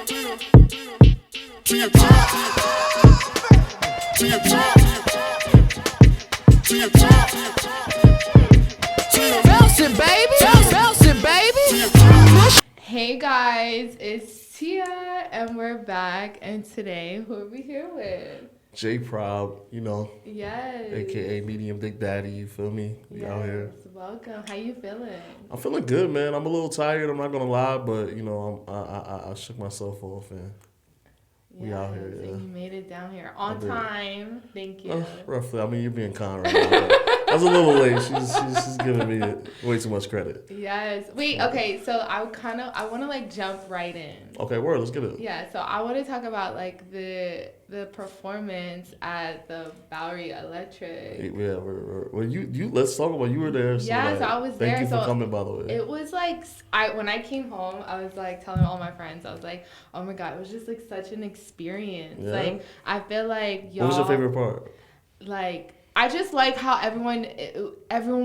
To your top. To your top. To your top. Bouncing, baby. Bouncing, baby. Hey guys, it's Tia, and we're back. And today, who are we here with? Jayprob, Yes. aka Medium Dick Daddy. You feel me? We out here. Welcome. How you feeling? I'm feeling good, man. I'm a little tired. I'm not gonna lie, but I shook myself off and we out here. Yeah. And you made it down here on time. Thank you. Roughly. I mean, you're being kind right now. I was a little late. She's giving me way too much credit. Yes. Wait. Okay. So I want to like jump right in. Okay. Word. Let's get it. Yeah. So I want to talk about like the performance at the Bowery Electric. Yeah. Well, you. Let's talk about you were there. So yeah. So I was there. Thank you for coming. By the way. It was like when I came home, I was like telling all my friends. I was like, oh my god, it was just like such an experience. Yeah. Like I feel like y'all. What was your favorite part? Like. I just like how everyone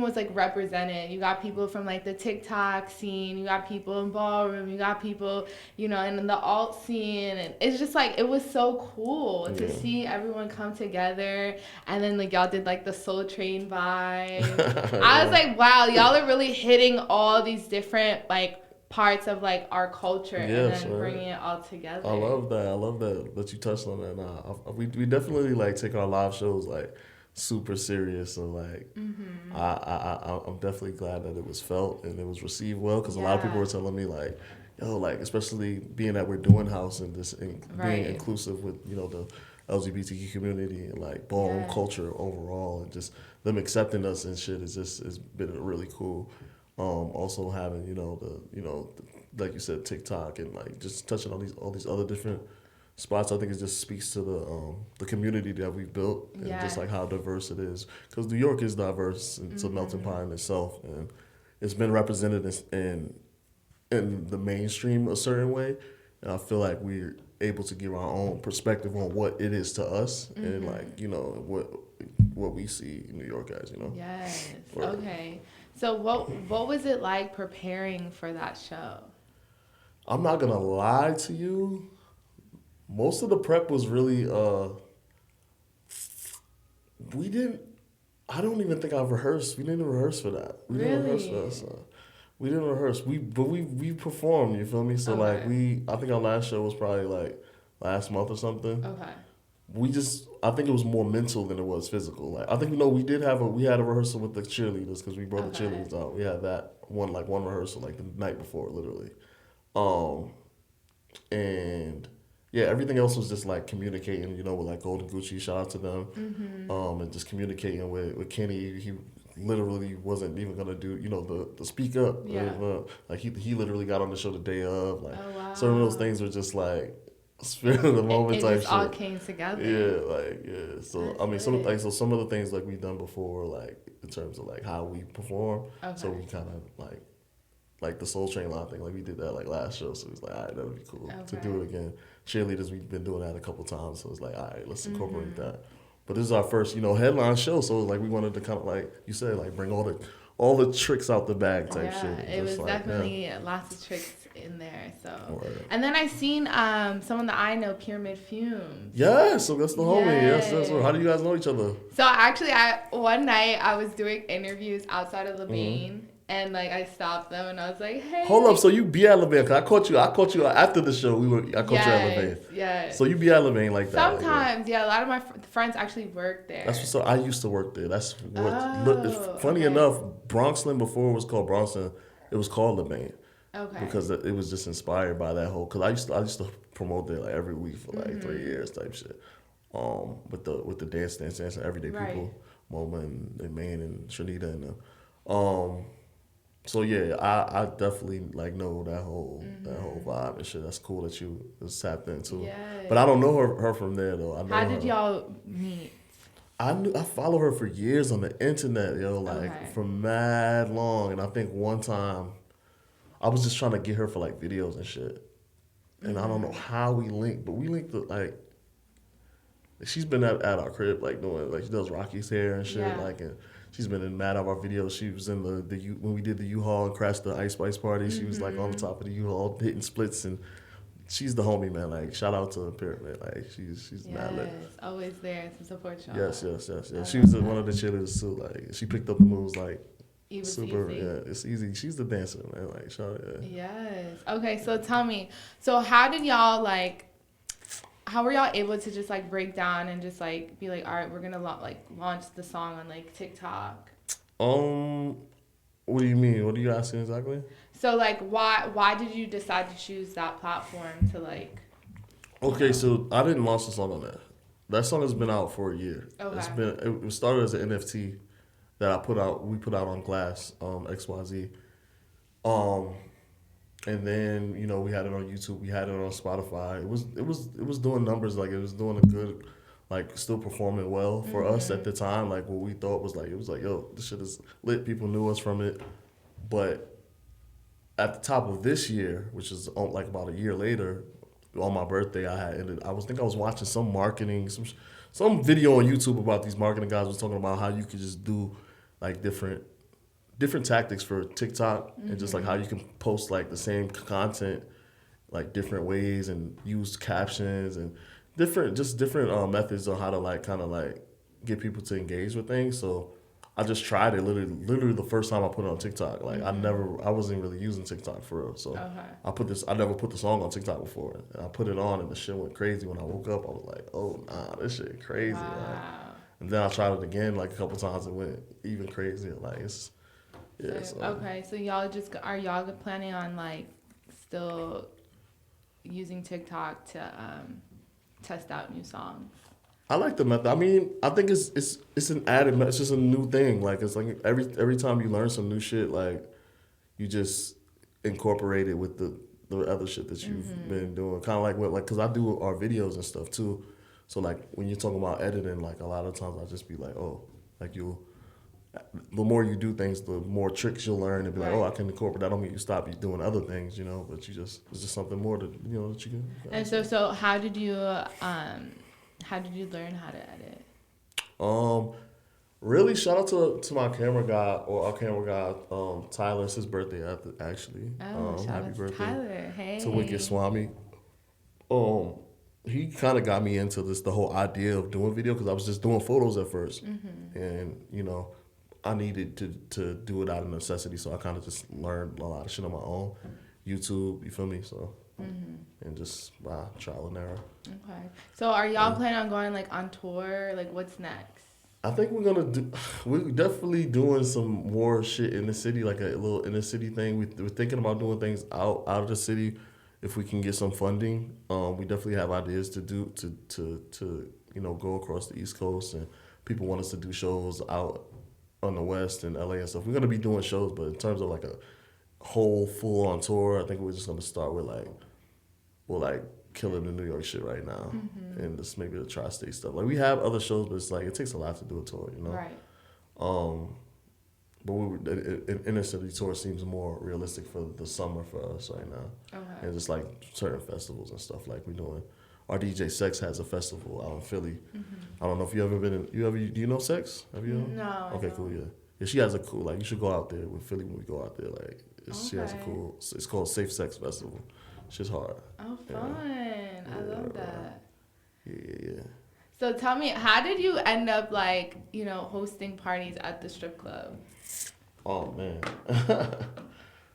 was like represented. You got people from like the Tik Tok scene, you got people in ballroom, you got people, in the alt scene, and it's just like it was so cool to see everyone come together. And then like y'all did like the Soul Train vibe. I was like, wow, y'all are really hitting all these different like parts of like our culture and then bringing it all together. I love that you touched on that. We definitely like take our live shows like super serious, so like I'm definitely glad that it was felt and it was received well, because a lot of people were telling me like, yo, like especially being that we're doing house and this and being inclusive with the LGBTQ community and like ballroom culture overall, and just them accepting us and shit has been really cool. Also having like you said, TikTok and like just touching on all these other different spots, I think it just speaks to the community that we've built and just like how diverse it is. Because New York is diverse and it's a melting pot in itself, and it's been represented in the mainstream a certain way. And I feel like we're able to give our own perspective on what it is to us and like what we see in New York as. Yes. Okay. So what was it like preparing for that show? I'm not gonna lie to you. Most of the prep was really, I don't even think I've rehearsed. We didn't rehearse for that. We didn't rehearse for that. We didn't rehearse. We performed, you feel me? So like I think our last show was probably like last month or something. Okay. I think it was more mental than it was physical. Like I think, we had a rehearsal with the cheerleaders, because we brought the cheerleaders out. We had that one rehearsal like the night before, literally. And yeah, everything else was just like communicating, with like Golden Gucci, shout out to them, and just communicating with Kenny. He literally wasn't even gonna do, the speak up. Yeah. Like he literally got on the show the day of. Like some of those things were just like spirit of the moment type shit. It just all came together. Yeah. So that's some of the things like we've done before, like in terms of like how we perform. Okay. So we kind of like the Soul Train line thing, like we did that like last show, so it's like, all right, that would be cool to do it again. Cheerleaders, we've been doing that a couple times, so it's like, all right, let's incorporate that. But this is our first, headline show, so like we wanted to kind of like you said, like bring all the tricks out the bag type shit. It was definitely lots of tricks in there. So, and then I seen someone that I know, Pyramid Fumes. Yeah, so that's the homie. Yes, that's what. How do you guys know each other? So actually, one night I was doing interviews outside of the Bean. And like I stopped them and I was like, "Hey." Hold up, so you be at Levain? Cause I caught you after the show. I caught you at Levain. Yes. So you be at Levain like that? Sometimes, a lot of my friends actually work there. That's what's up. I used to work there. That's what. Funny enough, Bronxland before it was called Bronxland, it was called Levain. Okay. Because it was just inspired by that whole. Cause I used to promote there like every week for like 3 years type shit. With the dance everyday people, Moma and Maine and Trinita and them. So yeah, I definitely like know that whole vibe and shit. That's cool that you was tapped into. Yeah. But I don't know her from there though. I know How did y'all meet? I follow her for years on the internet, for mad long. And I think one time I was just trying to get her for like videos and shit. And I don't know how we linked, but we linked like she's been at our crib like doing like she does Rocky's hair and shit and she's been in mad of our videos. She was in when we did the U-Haul and crashed the Ice Spice party. She was like on the top of the U-Haul hitting splits and she's the homie, man. Like, shout out to Pyramid. Like, she's mad lit. Yes, always there to support y'all. Yes. She was one of the cheerleaders too. Like, she picked up the moves like It was super. easy. Yeah, it's easy. She's the dancer, man. Like, shout out. Yeah. Yes. Okay, so tell me. So how did y'all how were y'all able to just like break down and just like be like, all right, we're gonna launch the song on like TikTok? What do you mean? What are you asking exactly? So like, why did you decide to choose that platform to like? Okay, so I didn't launch the song on that. That song has been out for a year. Okay. It started as an NFT that we put out on Glass, XYZ. And then, you know, we had it on YouTube, we had it on Spotify. It was doing numbers, like it was doing a good, like still performing well for us at the time. Like what we thought was like, it was like, yo, this shit is lit. People knew us from it. But at the top of this year, which is like about a year later, on my birthday, I was watching some marketing, some video on YouTube about these marketing guys was talking about how you could just do like different tactics for TikTok and just like how you can post like the same content like different ways and use captions and different methods on how to like kind of like get people to engage with things. So I just tried it literally the first time I put it on TikTok. Like I wasn't really using TikTok for real. So I never put the song on TikTok before. And I put it on and the shit went crazy. When I woke up, I was like, oh nah, this shit crazy. Wow. Like, and then I tried it again like a couple times and went even crazier. Like it's Okay, so are y'all planning on like still using TikTok to test out new songs? I like the method. I mean, I think it's an added. It's just a new thing. Like it's like every time you learn some new shit, like you just incorporate it with the other shit that you've been doing. Kind of like because I do our videos and stuff too. So like when you're talking about editing, like a lot of times I just be like, oh, like the more you do things, the more tricks you'll learn and be like, oh, I can incorporate that. I don't mean you stop you doing other things, you know, but it's just something more that that you can. And so how did you learn how to edit? Really, shout out to my camera guy or our camera guy, Tyler. It's his birthday actually. Oh, shout happy out birthday to Tyler. Hey. to Wicked Swami. He kind of got me into the whole idea of doing video because I was just doing photos at first, and I needed to do it out of necessity, so I kind of just learned a lot of shit on my own, YouTube. You feel me? So. And just by trial and error. Okay. So are y'all planning on going like on tour? Like what's next? I think we're definitely doing some more shit in the city, like a little inner city thing. We're thinking about doing things out of the city if we can get some funding. We definitely have ideas to do to go across the East Coast, and people want us to do shows out on the West and LA and stuff. We're gonna be doing shows, but in terms of like a whole full on tour, I think we're just gonna start with we're killing the New York shit right now, and just maybe the tri-state stuff. Like we have other shows, but it's like it takes a lot to do a tour, Right. But an inner city tour seems more realistic for the summer for us right now. Okay. And just like certain festivals and stuff like we're doing. Our DJ Sex has a festival out in Philly. I don't know if you ever been in. Do you know Sex? Have you? No. Okay, cool. Yeah. She has a cool. Like you should go out there with Philly when we go out there. Like she has a cool. It's called Safe Sex Festival. Shit's hard. Oh, fun! I love that. Yeah. So tell me, how did you end up hosting parties at the strip club? Oh man,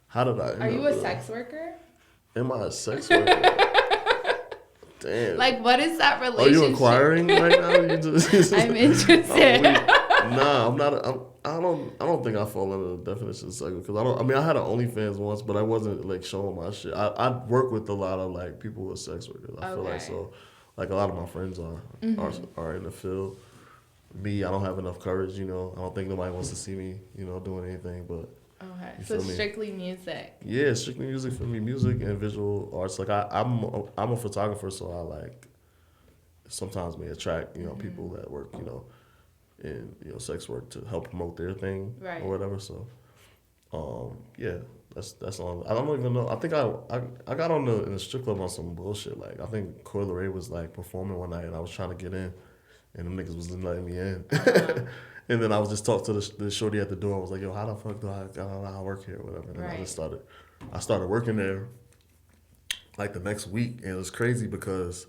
how did I? Are you a sex worker? Am I a sex worker? Damn. Like, what is that relationship? Are you inquiring right now? I'm interested. Nah, I'm not. I don't think I fall under the definition of sex because I don't. I mean, I had an OnlyFans once, but I wasn't like showing my shit. I work with a lot of like people who are sex workers. I feel like so. Like a lot of my friends are in the field. Me, I don't have enough courage. I don't think nobody wants to see me. Doing anything. But okay, so strictly music. Yeah, strictly music for me. Music and visual arts. Like I'm a photographer, so I like sometimes may attract people that work in sex work to help promote their thing or whatever. So yeah. That's all. I don't even know. I think I got on in the strip club on some bullshit. Like I think Coi Leray was like performing one night, and I was trying to get in, and them niggas wasn't letting me in. And then I was just talking to the shorty at the door. I was like, "Yo, how the fuck do I don't know how I work here or whatever?" And I started working there. like the next week, and it was crazy because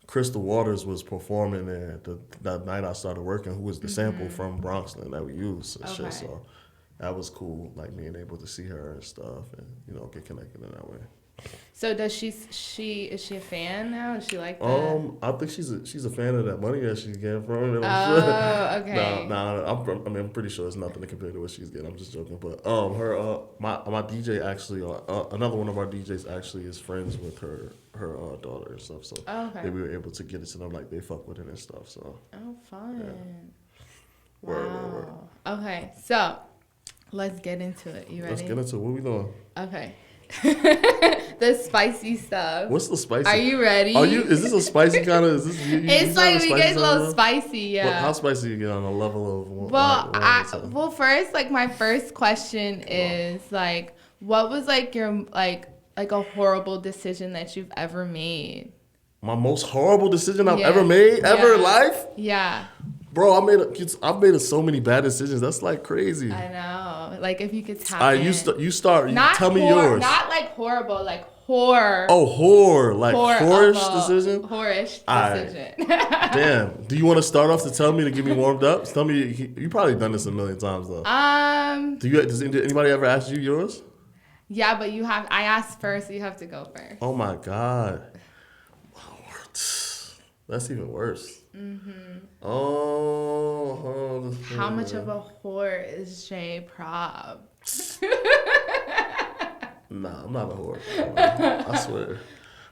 Crystal Waters was performing there that night I started working, who was the sample from Bronxland that we used and shit. So that was cool, like being able to see her and stuff, and get connected in that way. So is she a fan now? Is she like that? I think she's a fan of that money that she's getting from it. Oh, okay. I'm pretty sure it's nothing to compare to what she's getting. I'm just joking, but my DJ actually, another one of our DJs actually is friends with her daughter and stuff. So we were able to get it to them, like they fuck with it and stuff. So fun. Yeah. Wow. Word. Okay, so let's get into it. You ready? Let's get into it. What we doing? Okay. The spicy stuff. What's the spicy? Are you ready? Is this a spicy kind of? Is this? It's like we get a little spicy, yeah. Well, how spicy you get on a level of? Well, first, like my first question is like, what was like your like a horrible decision that you've ever made? My most horrible decision I've ever made in life? Yeah. Bro, I've made so many bad decisions. That's like crazy. I know. Like if you could tap you start. Tell me yours. Not like horrible, like whore. Oh, whore. Like whorish decision? Whorish decision. Damn. Do you want to start off to tell me to get me warmed up? Tell me, you probably done this a million times though. Does anybody ever ask you yours? Yeah, but I asked first, so you have to go first. Oh my God. That's even worse. Mm-hmm. Oh. How much of a whore is Jayprob? Nah, I'm not a whore.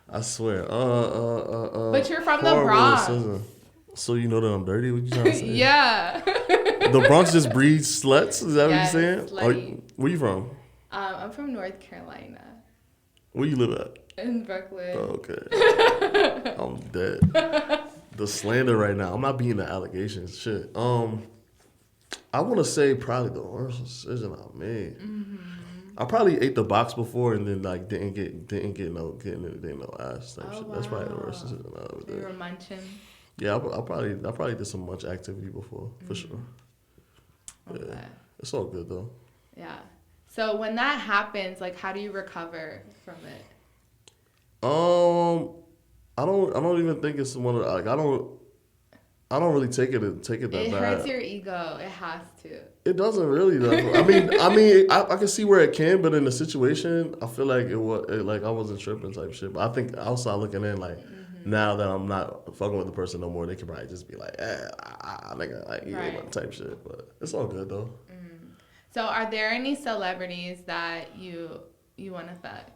I swear. But you're from the Bronx. Decision. So you know that I'm dirty? What you trying to say? Yeah. The Bronx just breeds sluts? Is that what you're saying? Where you from? I'm from North Carolina. Where you live at? In Brooklyn. Oh, okay. I'm dead. The slander right now. I'm not being the allegations. Shit. I want to say probably the worst decision I made. Mm-hmm. I probably ate the box before and then like didn't get no ass type shit. Wow. That's probably the worst decision I ever did. You were munching. Yeah, I probably did some munch activity before for sure. Okay. Yeah, it's all good though. Yeah. So when that happens, like, how do you recover from it? I don't even think it's one of like I don't really take it that bad. It hurts your ego. It has to. It doesn't really though. I mean, I can see where it can, but in the situation, I feel like like I wasn't tripping type shit. But I think outside looking in, like now that I'm not fucking with the person no more, they can probably just be like, nigga, like type shit. But it's all good though. Mm. So, are there any celebrities that you want to fuck?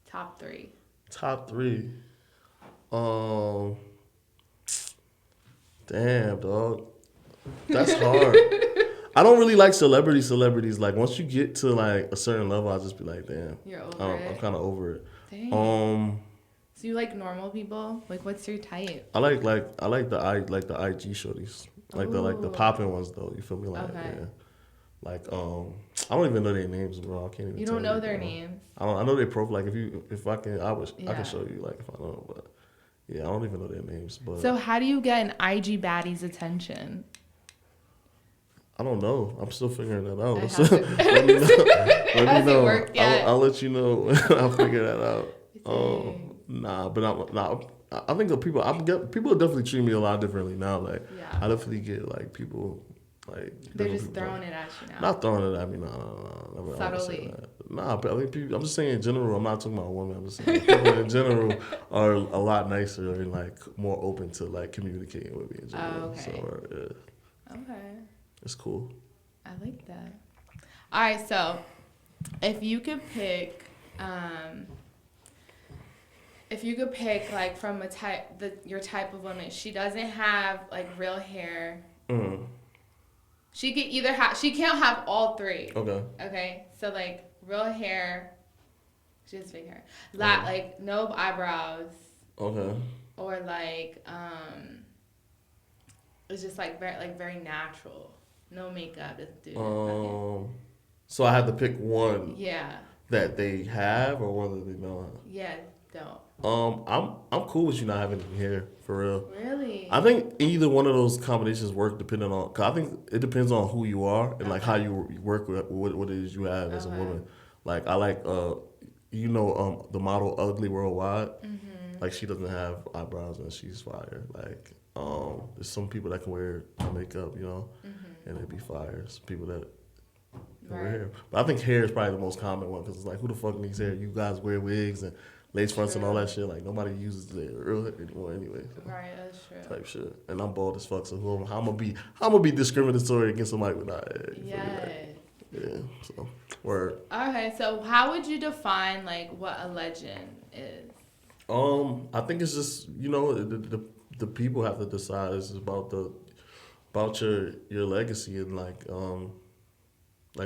Top 3. Top 3. Damn, dog. That's hard. I don't really like celebrities. Like once you get to like a certain level, I'll just be like, damn. You're over it. I'm kind of over it. Dang. So you like normal people? Like what's your type? I like the IG shorties. Like the popping ones though. You feel me? Like yeah. Like I don't even know their names, bro. I can't even. You don't know their names. I know their profile. Like I can show you. Like if I know, but yeah, I don't even know their names. But so how do you get an IG baddie's attention? I don't know. I'm still figuring that out. Let me know. I'll let you know. I'll figure that out. I think people definitely treat me a lot differently now. Like I definitely get like people. Like they're just throwing it at you now. Not throwing it at me, no. Subtly. Nah, but I think I'm just saying in general. I'm not talking about women. I'm just saying people in general are a lot nicer and like more open to like communicating with me in general. Oh, okay. So okay. It's cool. I like that. All right, so if you could pick like from your type of woman, she doesn't have like real hair. Mm-hmm. She can't have all 3. Okay. Okay. So like real hair, she has fake hair. Like no eyebrows. Okay. Or like it's just like very natural. No makeup. Just do so I had to pick one. Yeah. That they have or one that they don't have. Yeah, don't. I'm cool with you not having hair for real. Really? I think either one of those combinations work depending on. Cause I think it depends on who you are and like how you work with what it is you have as a woman. Like I like the model Ugly Worldwide. Like she doesn't have eyebrows and she's fire. Like there's some people that can wear makeup, and it'd be fire. Some people that wear hair. But I think hair is probably the most common one because it's like, who the fuck needs hair? You guys wear wigs and lace fronts and all that shit. Like nobody uses their real hair anymore anyway. So, Right, that's true. type shit. And I'm bald as fuck, so I'm gonna be discriminatory against somebody with not hair. Yeah. So word. Okay, so how would you define like what a legend is? I think it's just the people have to decide. It's about your legacy and like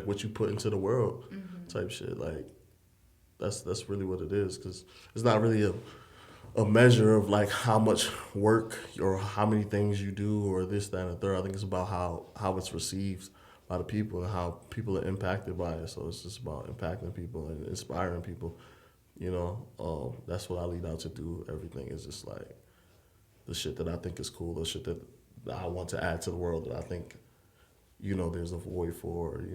what you put into the world, type shit. Like that's really what it is, because it's not really a measure of like how much work or how many things you do or this, that, and the third. I think it's about how it's received by the people and how people are impacted by it. So it's just about impacting people and inspiring people. That's what I lead out to do. Everything is just like the shit that I think is cool, the shit that I want to add to the world that I think, there's a void for,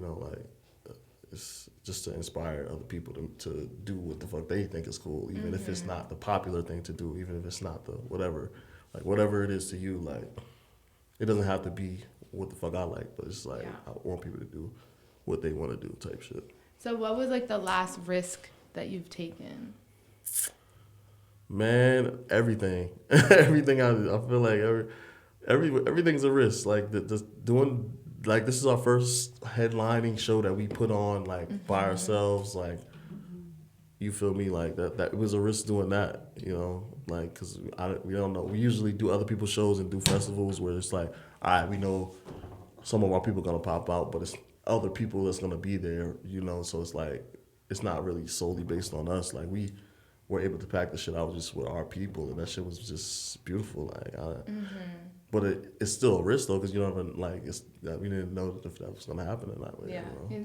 it's just to inspire other people to do what the fuck they think is cool, even if it's not the popular thing to do, even if it's not the whatever it is to you, like, it doesn't have to be what the fuck I like, but it's like, I want people to do what they want to do type shit. So what was like the last risk that you've taken? Man, everything. Everything I feel like everything's a risk. Like doing, like, this is our first headlining show that we put on like by ourselves. Like, you feel me? Like that it was a risk doing that. Like, cause we don't know. We usually do other people's shows and do festivals where it's like, all right, we know some of our people gonna pop out, but it's other people that's gonna be there. So it's like, it's not really solely based on us. Like, we were able to pack the shit out just with our people, and that shit was just beautiful. Like, but it's still a risk though, because you don't even we didn't know if that was gonna happen or not.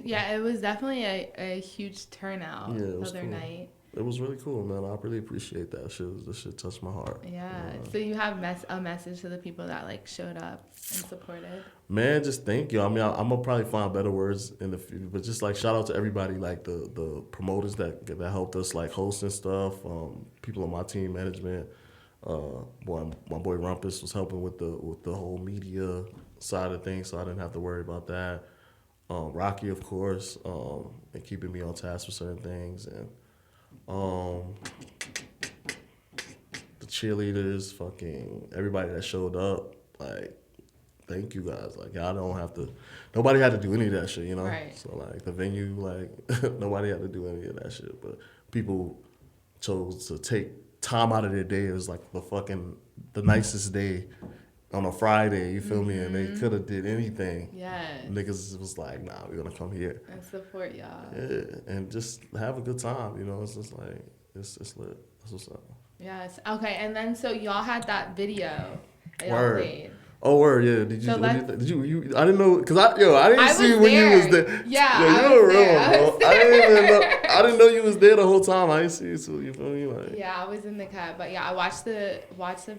Yeah, it was definitely a huge turnout the other cool. night. It was really cool, man. I really appreciate that shit. This shit touched my heart. Yeah. So you have a message to the people that like showed up and supported? Man, just thank you. I mean, I'm gonna probably find better words in the future, but just like shout out to everybody, like the promoters that helped us like hosting stuff, people on my team management. My boy Rumpus was helping with the whole media side of things, so I didn't have to worry about that. Rocky, of course, and keeping me on task for certain things, and the cheerleaders, fucking everybody that showed up, like, thank you guys. Like, y'all don't have to, nobody had to do any of that shit, Right. So like the venue, like nobody had to do any of that shit, but people chose to take time out of their day. It was like the nicest day on a Friday, you feel me? And they could have did anything. Yeah. Niggas was like, nah, we're gonna come here And support y'all. Yeah, and just have a good time. It's just like it's lit. That's what's up. Yes. Okay. And then so y'all had that video that y'all Word. played. Oh, word, yeah. Did you? So Did you? I didn't know, cause I didn't see when you was there. Yeah, you were real, bro. I didn't even know. I didn't know you was there the whole time. I didn't see you, so you feel me? Like, yeah, I was in the cut, but yeah, I watched the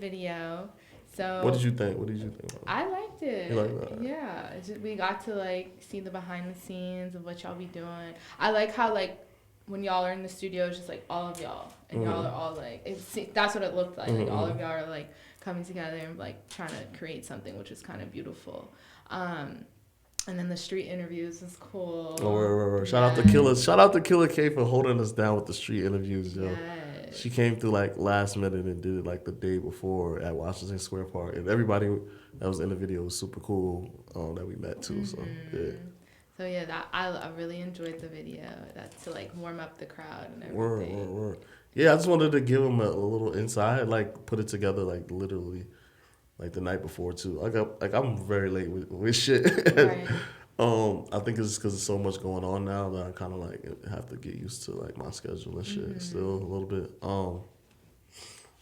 video. So what did you think? About it? I liked it. You liked that? Yeah, we got to like see the behind the scenes of what y'all be doing. I like how like when y'all are in the studio, it's just like all of y'all, and y'all are all like, that's what it looked like. Like all of y'all are like coming together and like trying to create something, which is kind of beautiful. And then the street interviews was cool. Oh, right. Shout out to Killer. Shout out to Killer K for holding us down with the street interviews, yo. Yes. She came through like last minute and did it like the day before at Washington Square Park, and everybody that was in the video was super cool that we met too. So yeah. So yeah, that I really enjoyed the video. That's to like warm up the crowd and everything. Word. Yeah, I just wanted to give them a little insight, like put it together like literally like the night before too. I'm very late with shit. Right. I think it's because there's so much going on now that I kind of like have to get used to like my schedule and shit still a little bit.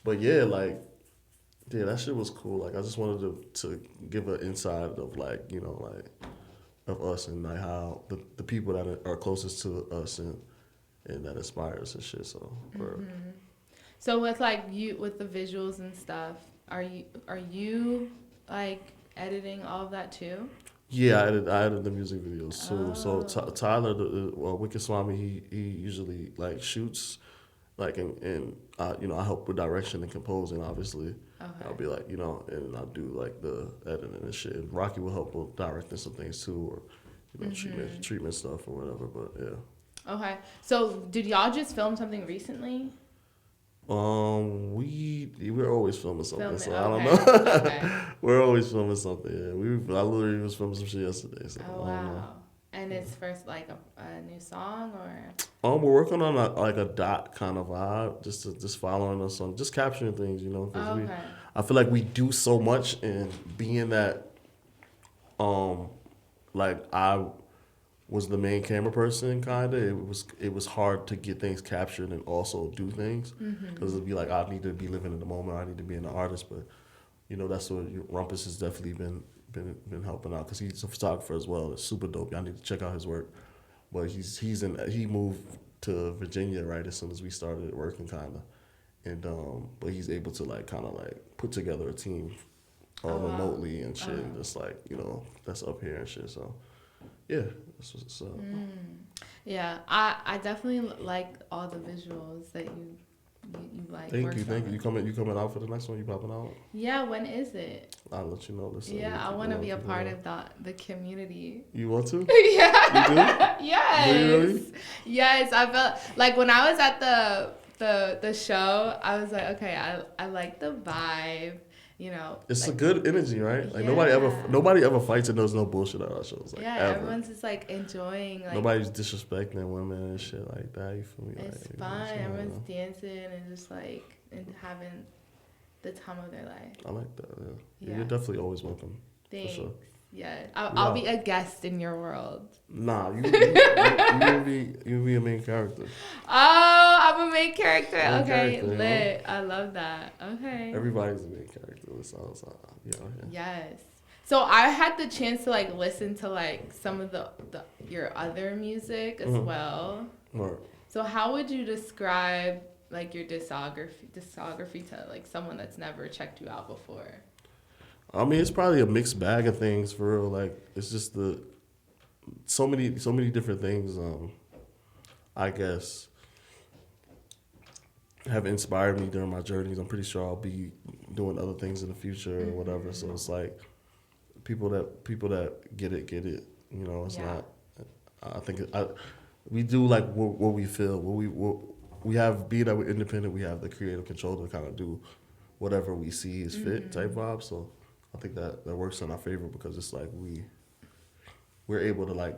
But yeah, like, yeah, that shit was cool. Like, I just wanted to give an insight of like, like of us and like how the people that are closest to us and that inspire us and shit. So, So with like with the visuals and stuff, are you like editing all of that too? Yeah, I edited the music videos. So Oh. Tyler, Wicked Swami, he usually like shoots, like and I help with direction and composing, obviously. Okay. I'll be like, and I'll do like the editing and shit. And Rocky will help with directing some things too, or treatment stuff or whatever. But yeah. Okay. So did y'all just film something recently? We're always filming something, so I don't Okay. know. Okay. We're always filming something. Yeah, I literally was filming some shit yesterday. So Oh I don't know. wow. And it's first like a new song or? We're working on a dot kind of vibe, just following us on, just capturing things, because Okay. I feel like we do so much, and being that, like I was the main camera person, kinda, it was hard to get things captured and also do things, because it'd be like I need to be living in the moment, I need to be an artist, but that's what Rumpus has definitely been helping out, because he's a photographer as well. It's super dope. Y'all need to check out his work. But he moved to Virginia right as soon as we started working, kind of, and but he's able to like kind of like put together a team remotely and shit, and just like that's up here and shit. So yeah, that's what's up. Yeah, I definitely like all the visuals that you like. Thank you. You coming out for the next one? You popping out? Yeah, when is it? I'll let you know. Listen, Yeah, I want to be a part of the community. You want to? Yeah. You do? Yes. Do you really? Yes, I felt like when I was at the show, I was like, okay, I like the vibe. It's like, a good energy, right? Like Yeah. nobody ever fights and there's no bullshit at our shows. Like, yeah, ever. everyone's just like enjoying. Like, Nobody's disrespecting women and shit like that. You feel me? it's like, fun. so, Everyone's dancing and just like and having the time of their life. I like that. Yeah. Yeah. You're definitely always welcome. Thanks. For sure. Yeah, I'll be a guest in your world. Nah, you be a main character. Oh, I'm a main character. Main Okay, character, lit. I love that. Okay. Everybody's a main character. So, yeah. Yes. So I had the chance to like listen to like some of the your other music as well. Right. So how would you describe like your discography to like someone that's never checked you out before? I mean, it's probably a mixed bag of things for real. Like, it's just so many different things. I guess have inspired me during my journeys. I'm pretty sure I'll be doing other things in the future or whatever. So it's like people that get it. It's not. I think we do like what we feel. We have, being that we're independent, we have the creative control to kind of do whatever we see is fit type vibe. So I think that works in our favor, because it's like we're able to like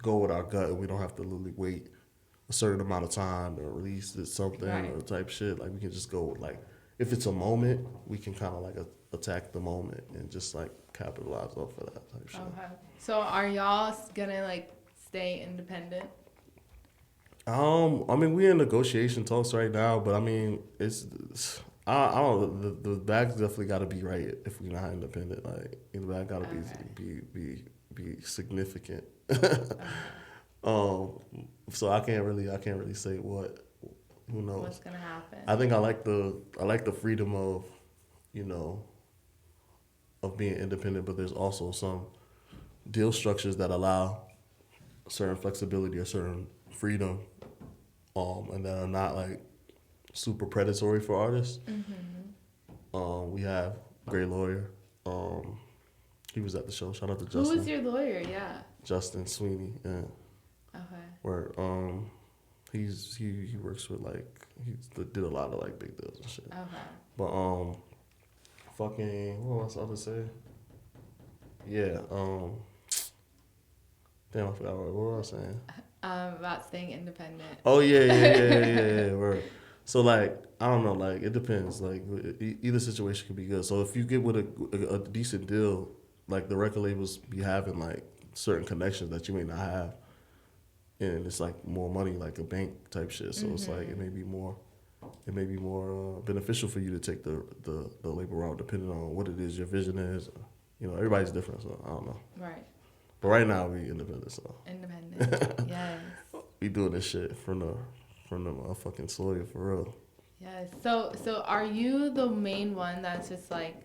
go with our gut, and we don't have to literally wait a certain amount of time to release something or type shit. Like, we can just go with, like, if it's a moment, we can kind of like attack the moment and just like capitalize off of that type shit. Okay. So are y'all gonna like stay independent? I mean, we're in negotiation talks right now, but I mean, I don't know. The bag's definitely got to be right if we're not independent. Like, the bag got to be significant. So I can't really say what. Who knows? What's gonna happen? I think I like the freedom of, of being independent, but there's also some deal structures that allow certain flexibility or certain freedom, and that are not like super predatory for artists. We have Great Lawyer. He was at the show. Shout out to Justin. Who was your lawyer? Yeah. Justin Sweeney. Yeah. Okay. Where he works with like did a lot of like big deals and shit. Okay. But fucking what else I was say? Yeah. Damn, I forgot what I was saying. About staying independent. Oh yeah. Word. So like, I don't know, like, it depends. Like, either situation could be good. So if you get with a decent deal, like, the record labels be having like certain connections that you may not have, and it's like more money, like a bank type shit. So it's like it may be more beneficial for you to take the label route, depending on what it is your vision is. Everybody's different, so I don't know. Right. But right now we independent, so Independent. Yes. we doing this shit from the motherfucking soil for real. Yes. So are you the main one that's just like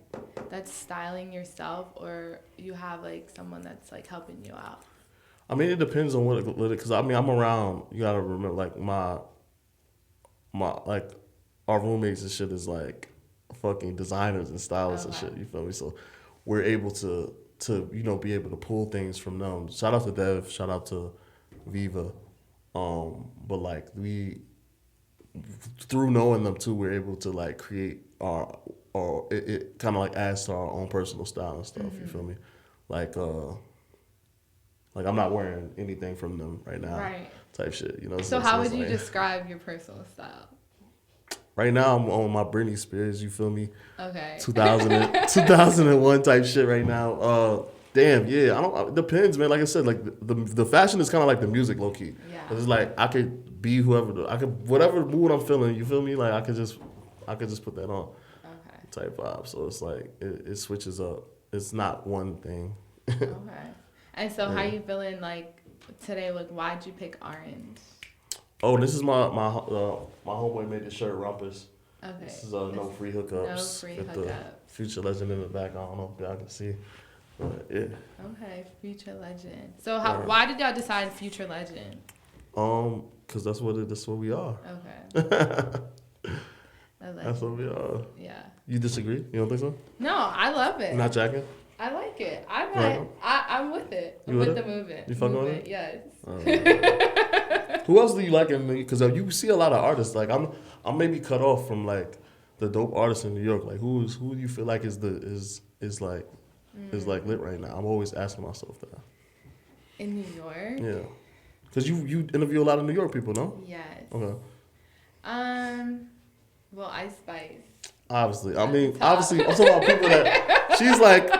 that's styling yourself, or you have like someone that's like helping you out? I mean, it depends on what because I mean I'm around. You gotta remember, like my like our roommates and shit is like fucking designers and stylists and shit. You feel me? So we're able to be able to pull things from them. Shout out to Dev. Shout out to Viva. But like we through knowing them too, we're able to like create it kind of like adds to our own personal style and stuff. You feel me? Like I'm not wearing anything from them right now. Right. Type shit, you know. So how would you describe your personal style? Right now I'm on my Britney Spears, you feel me? Okay. 2001 type shit right now. Damn, yeah. It depends, man. Like I said, like the fashion is kind of like the music, low key. Yeah. It's like I could be whatever mood I'm feeling. You feel me? Like I could just put that on. Okay. Type vibe. So it's like it switches up. It's not one thing. Okay. And so how you feeling like today? Like why'd you pick orange? Oh, this is my homeboy made the shirt, Rumpus. Okay. This is no free hookups. No free Got hookups. the Future Legend in the back. I don't know if y'all can see. But yeah. Okay, Future Legend. So why did y'all decide Future Legend? Cause that's what we are. Okay. That's what we are. Yeah. You disagree? You don't think so? No, I love it. You're not jacking? I like it. Right. I'm with it. I'm with the movement. You fucking with it? Yes. Who else do you like in the? Because you see a lot of artists. Like I'm maybe cut off from like the dope artists in New York. Like who do you feel like is like lit right now? I'm always asking myself that. In New York? Yeah. Because you interview a lot of New York people, no? Yes. Okay. Well, Ice Spice. Obviously. I mean, obviously, I'm talking about people that she's like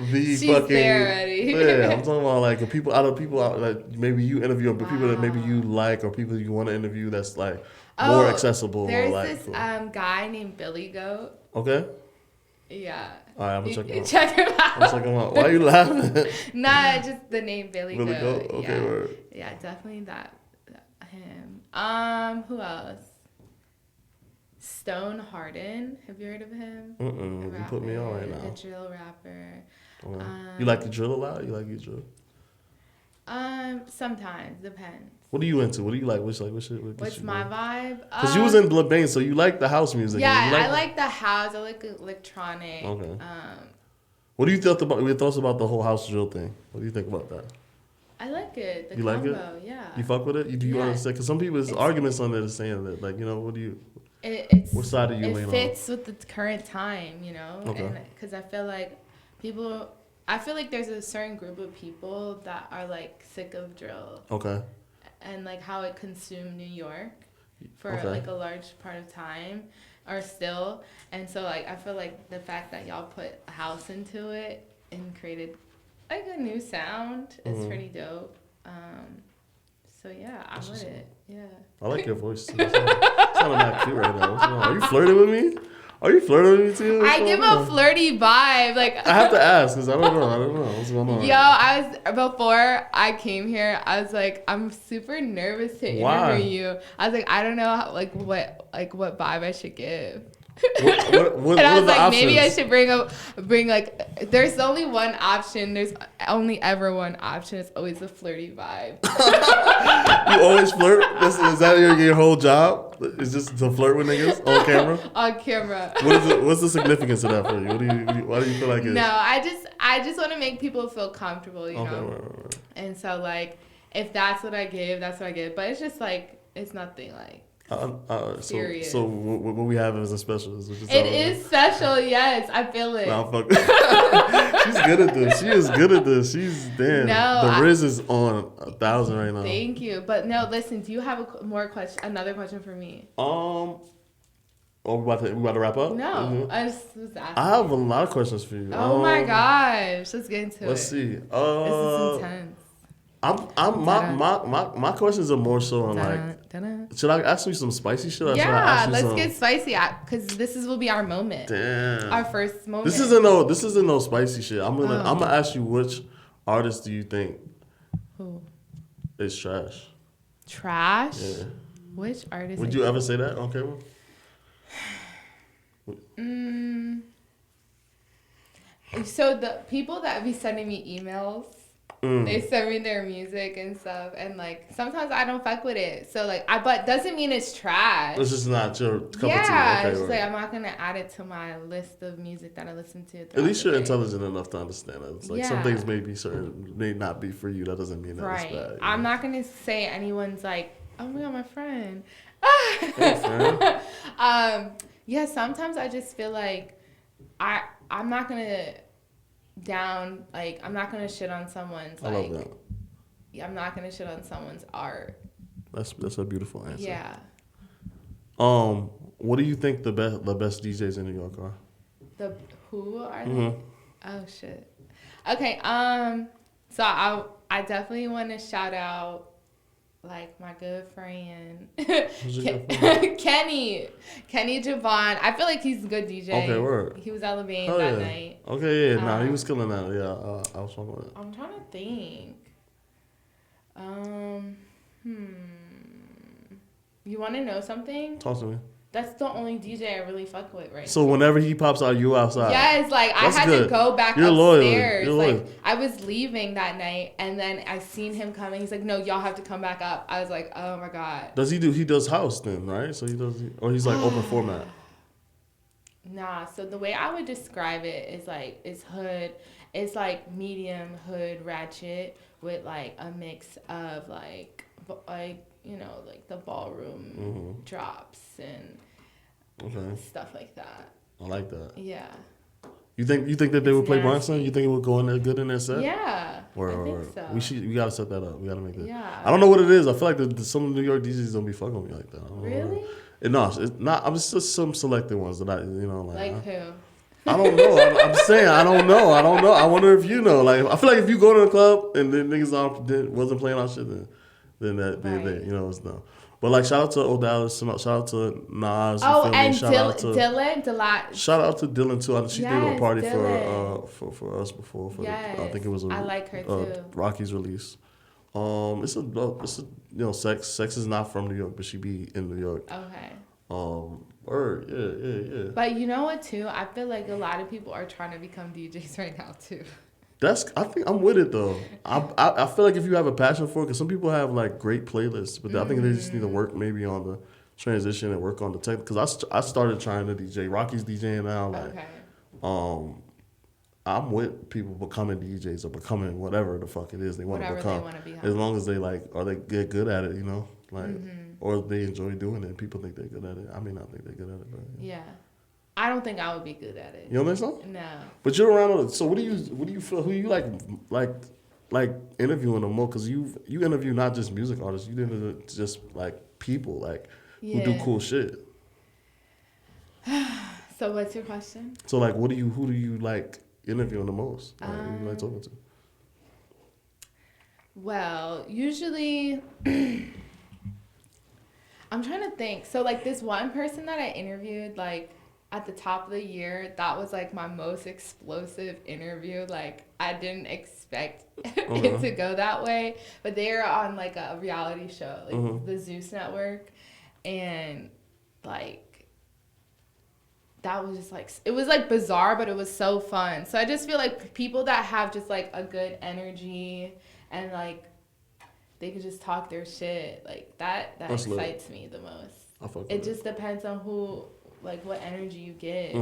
She's fucking. there already. Yeah, I'm talking about like the people that maybe you interview, but people that maybe you like or people you want to interview that's like more accessible. There's or like, this guy named Billy Goat. Okay. Yeah. All right, I'm gonna check him out. Check him out. I'm checking him out. Why are you laughing? Nah, just the name Billy Really Goat. go? Okay, yeah. word. Yeah, definitely him. Who else? Stone Harden. Have you heard of him? You put me on right now. The drill rapper. You like the drill a lot? You like the drill? Sometimes depends. What are you into? What do you like? What's my vibe? Because you was in LeBain, so you like the house music. Yeah, I like the house. I like electronic. Okay. What do you think about your thoughts about the whole house drill thing? What do you think about that? I like it. You combo, like it? Yeah. You fuck with it? Do you understand? Because some people, there's arguments on there saying that, like, you know, what do you? What side do you lean on? It fits with the current time, you know. Okay. Because I feel like there's a certain group of people that are like sick of drill. Okay. And like how it consumed New York for like a large part of time or still. And so like I feel like the fact that y'all put a house into it and created like a new sound is pretty dope. So yeah, I'm with it. Yeah. I like your voice too. It's sounding not cute right now. What's going on? Are you flirting with me? Are you flirting with me too? I give a flirty vibe. Like I have to ask because I don't know. What's going on? Yo, before I came here, I was like, I'm super nervous to interview you. I was like, I don't know what vibe I should give. What and I was are the like, options? maybe I should bring like. There's only one option. There's only ever one option. It's always a flirty vibe. You always flirt? Is that your whole job? Is just to flirt with niggas on camera? On camera. What's the significance of that for you? Why do you feel like it? No, I just want to make people feel comfortable, you know. Right. And so like, if that's what I give, that's what I give. But it's just like it's nothing like. Serious. So what we have is a special. It is special, yes. I feel it. Nah, fuck. She's good at this. She is good at this. She's damn. No, the Riz is on 1,000 right now. Thank you, but no. Listen, do you have another question for me? Oh, we about to wrap up? No, I just was asking. I have a lot of questions for you. Oh my gosh, let's get into it. Let's see. This is intense. My questions are more so on like. Should I ask you some spicy shit? Or should I ask you let's get spicy because this will be our moment. Damn. Our first moment. This isn't no spicy shit. I'm gonna ask you which artist do you think is trash? Trash? Yeah. Which artist? Would you ever say that on camera? So the people that be sending me emails, they send me their music and stuff, and like sometimes I don't fuck with it. So like but doesn't mean it's trash. It's just not your cup of tea. Yeah, Okay, it's right. like I'm not gonna add it to my list of music that I listen to. At least you're the day. intelligent enough to understand it. It's like some Yeah. things may not be for you. That doesn't mean that Right. it's bad. I'm not gonna say anyone's like, oh my god, my friend. Hey, friend. Yeah, sometimes I just feel like I'm not gonna I'm not gonna shit on someone's I love that. I'm not gonna shit on someone's art. That's a beautiful answer. Yeah. What do you think the best DJs in New York are? Who are Mm-hmm. they? Oh shit. Okay, so I definitely want to shout out like my good friend Who's your good friend? Kenny Javon. I feel like he's a good DJ. Okay, word. He was elevating Oh, that yeah. night. Okay, yeah, nah, he was killing that. Yeah, I was fucking with it. I'm trying to think. You want to know something? Talk to me. That's the only DJ I really fuck with right now. So whenever he pops out, you outside. Yes, like That's I had good. to go back You're loyal. upstairs. You're like loyal. I was leaving that night, and then I seen him coming. He's like, "No, y'all have to come back up." I was like, "Oh my god." Does he do? He does house then, right? So he does, or he's like open format. Nah. So the way I would describe it is like it's hood. It's like medium hood ratchet with like a mix of like like the ballroom drops and stuff like that. I like that. Yeah. You think that they would play nasty. Bronson? You think it would go in there good in their set? Yeah. Or I think so. we gotta set that up. We gotta make that. Yeah. I don't know what it is. I feel like some New York DJs don't be fucking with me like that. I don't Really? know. It's not. I'm just some selected ones that I Like who? I don't know. I'm saying I don't know. I wonder if you know. Like I feel like if you go to the club and then niggas wasn't playing our shit, then it's no. But like shout out to O'Dallas, shout out to Nas. Oh, you feel me? and Shout out to Dylan. Shout out to Dylan too. She did a Yes, party Dylan. for us before. Yes, I think it was I like her too. Rocky's release. It's a sex is not from New York, but she be in New York. Okay. Yeah. But you know what too? I feel like a lot of people are trying to become DJs right now too. I think I'm with it though. I feel like if you have a passion for it, because some people have like great playlists, but I think they just need to work maybe on the transition and work on the tech. Because I started trying to DJ. Rocky's DJing now. Like, Okay. I'm with people becoming DJs or becoming whatever the fuck it is they want to Whatever become. they want to be. As long as they they get good at it, or they enjoy doing it. People think they're good at it. I may not think they're good at it, but Yeah. I don't think I would be good at it. You don't think so? No. But you're around. So what do you feel? Who you like interviewing them more? Because you interview not just music artists. You interview just like people who do cool shit. So what's your question? So like, who do you like interviewing the most? Like, who you like talking to? Well, usually, I'm trying to think. So like this one person that I interviewed, like at the top of the year, that was like my most explosive interview. Like I didn't expect it to go that way, but they were on like a reality show, like the Zeus Network, and like that was just like, it was like bizarre, but it was so fun. So I just feel like people that have just like a good energy and like they could just talk their shit, like that excites me the most. It just depends on who, like what energy you get.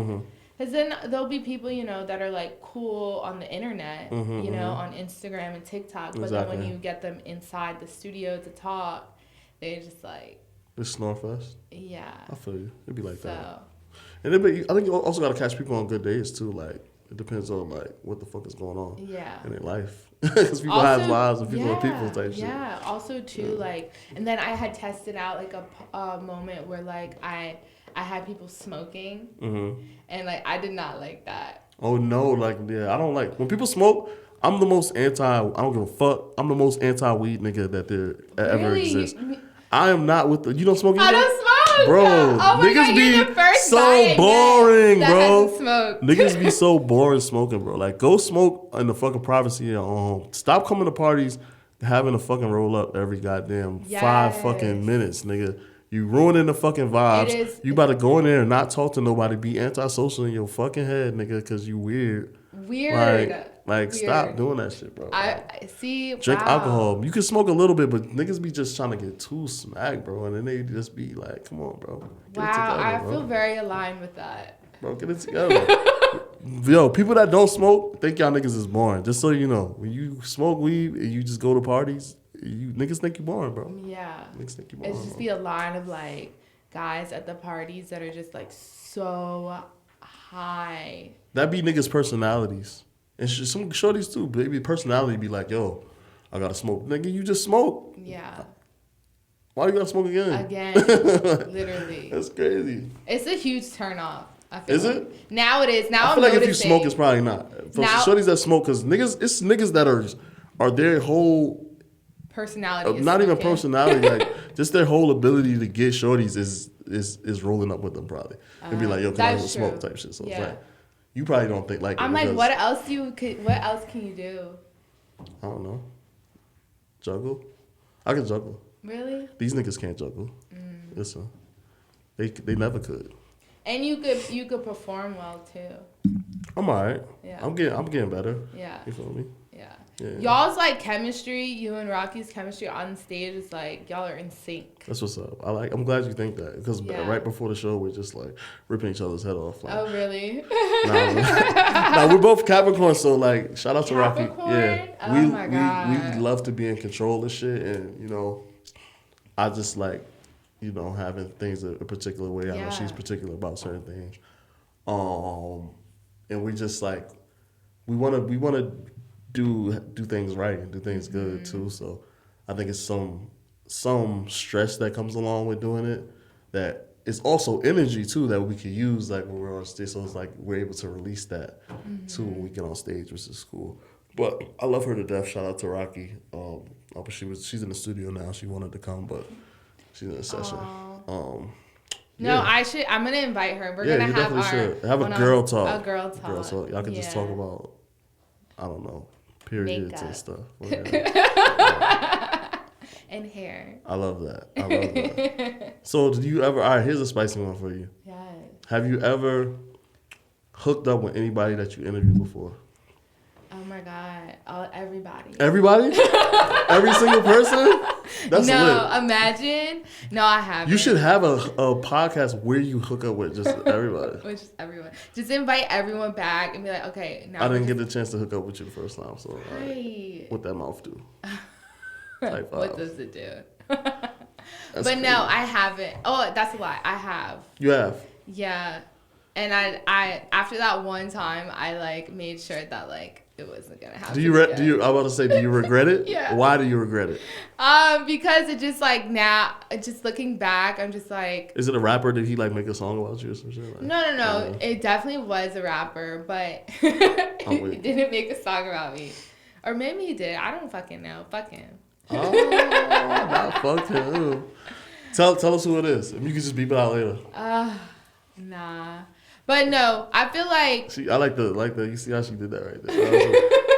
Because then there'll be people, that are like cool on the internet, on Instagram and TikTok. But then when you get them inside the studio to talk, they're just like... It's Snorefest? Yeah. I feel you. It'd be like that. So... And I think you also got to catch people on good days too. Like it depends on like what the fuck is going on in their life. Because people have lives and people are people type shit. Yeah. Also too like, and then I had tested out like a moment where like I had people smoking, and like I did not like that. Oh no, I don't like when people smoke. I'm the most anti. I don't give a fuck. I'm the most anti weed nigga that there ever exists. I am not with the. You don't smoke either? I don't smoke. Bro, oh niggas God, be the first so boring, bro. Smoke. Niggas be so boring smoking, bro. Like, go smoke in the fucking privacy of your own home. Stop coming to parties having a fucking roll up every goddamn 5 fucking minutes, nigga. You ruining the fucking vibes. You about to go in there and not talk to nobody. Be antisocial in your fucking head, nigga, because you weird. Weird. Like Weird. stop doing that shit, bro. I see. Drink wow. alcohol. You can smoke a little bit, but niggas be just trying to get too smacked, bro. And then they just be like, come on, bro. Get it Wow, together, I bro. feel very aligned with that. Bro, get it together. Yo, people that don't smoke think y'all niggas is boring. Just so you know, when you smoke weed and you just go to parties, you niggas think you boring, bro. Yeah. Niggas think you boring. It's just bro. be a line of like guys at the parties that are just like so high. That be niggas' personalities. And some shorties too. Baby personality be like, yo, I gotta smoke. Nigga, you just smoke. Yeah. Why you gotta smoke again? Again. Literally. That's crazy. It's a huge turn off. I feel Is like. it? Now it is. Now I I'm feel like noticing. if you smoke, it's probably not. For Now- shorties that smoke, because niggas, it's niggas that are their whole, personality. Is not even smoking. personality, like just their whole ability to get shorties is rolling up with them probably. And be like, yo, can I that's smoke true. type shit. So Yeah. it's like, you probably don't think like I'm it like, because- what else can you do? I don't know. Juggle? I can juggle. Really? These niggas can't juggle. Listen. They never could. And you could perform well too. I'm alright. Yeah. I'm getting better. Yeah. You feel me? Yeah. Yeah. Y'all's like chemistry, you and Rocky's chemistry on stage is like y'all are in sync. That's what's up. I'm glad you think that because Yeah. right before the show we're just like ripping each other's head off. Like, Oh really? nah, we're both Capricorn, so like shout out to Rocky. Capricorn? Yeah, Oh my God. we love to be in control of shit, and you know, I just like, you know, having things a particular way. I know Yeah. she's particular about certain things, and we just like we wanna do things right and do things good too. So I think it's some stress that comes along with doing it that is also energy too that we can use like when we're on stage. So it's like we're able to release that too when we get on stage, which is cool. But I love her to death. Shout out to Rocky. But she's in the studio now. She wanted to come, but she's in a session. No, yeah. I'm gonna invite her. We're Yeah, gonna you have definitely our should. Have a one girl on- talk. A girl talk. Y'all can just Yeah. talk about, I don't know, periods Makeup. and stuff. Yeah. And hair. I love that. So did you ever, all right, here's a spicy one for you. Yes. Have you ever hooked up with anybody that you interviewed before? Oh my God. Everybody. Everybody? Every single person? That's no, lit. imagine. No, I haven't. You should have a podcast where you hook up with just everybody. Which is everyone. Just invite everyone back and be like, okay, now. I didn't get the chance to hook up with you the first time, so Right. what that mouth do? Type What five. does it do? That's But crazy. no, I haven't. Oh, that's a lie. I have. You have? Yeah. And I after that one time, I like made sure that like it wasn't gonna happen. Do you I'm about to say, do you regret it? Yeah. Why do you regret it? Because it just like now, just looking back, I'm just like. Is it a rapper? Did he like make a song about you or some shit? Like, No. It definitely was a rapper, but he wait. didn't make a song about me. Or maybe he did. I don't fucking know. Fuck him. Oh, not fuck him. Tell us who it is. If you can just beep it out later. Nah. But no, I feel like I like the. You see how she did that right there.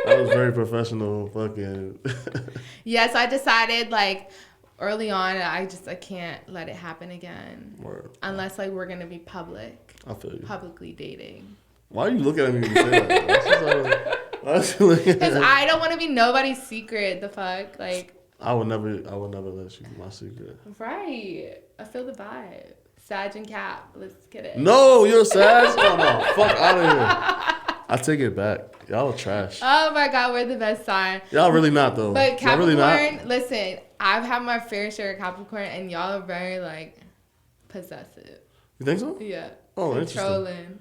That was very professional. Fucking. yes, I decided like early on I can't let it happen again. Word. Unless like we're gonna be publicly dating. Why are you looking at me when you say that? Why is she looking at Because me? I don't want to be nobody's secret. The fuck, like. I would never let you be my secret. Right. I feel the vibe. Sag and Cap. Let's get it. No, you're a Sag? Oh, no. Fuck out of here. I take it back. Y'all are trash. Oh my God, we're the best sign. Y'all really not, though. But Y'all really Capricorn, not? listen, I've had my fair share of Capricorn, and y'all are very like possessive. You think so? Yeah. Oh, controlling.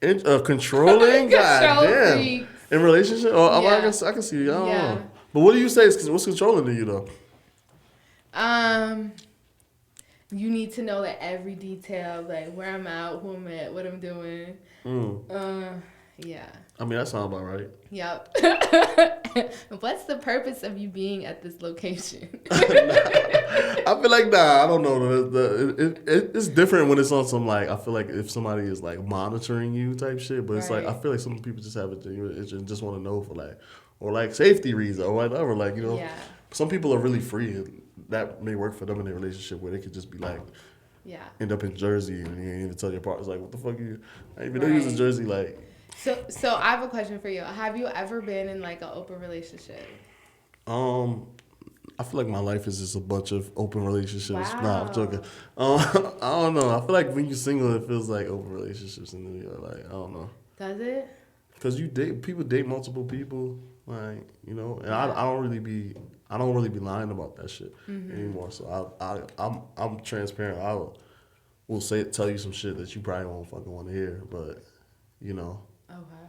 Controlling? God Control damn. freaks. In relationship? Oh, Yeah. I can see. I don't Yeah. know. But what do you say? What's controlling to you, though? You need to know like every detail, like where I'm at, who I'm at, what I'm doing. Yeah. I mean, that sounds about right. Yep. What's the purpose of you being at this location? I feel like, nah, I don't know. It's different when it's on some, like, I feel like if somebody is, like, monitoring you type shit. But it's like, I feel like some people just have a genuine interest and just want to know for, like, or, like, safety reasons or whatever. Like, you know, Yeah. some people are really free. And that may work for them in their relationship where they could just be, like, Yeah. end up in Jersey and you ain't even tell your partner, like, what the fuck you, I didn't even know you was in Jersey, like, So I have a question for you. Have you ever been in like an open relationship? I feel like my life is just a bunch of open relationships. Nah, I'm joking. Wow. I don't know. I feel like when you're single, it feels like open relationships in New York. Like, I don't know. Does it? Cause people date multiple people, like, you know, and Yeah. I don't really be lying about that shit anymore. So I'm transparent. Will tell you some shit that you probably won't fucking want to hear, but you know, Okay.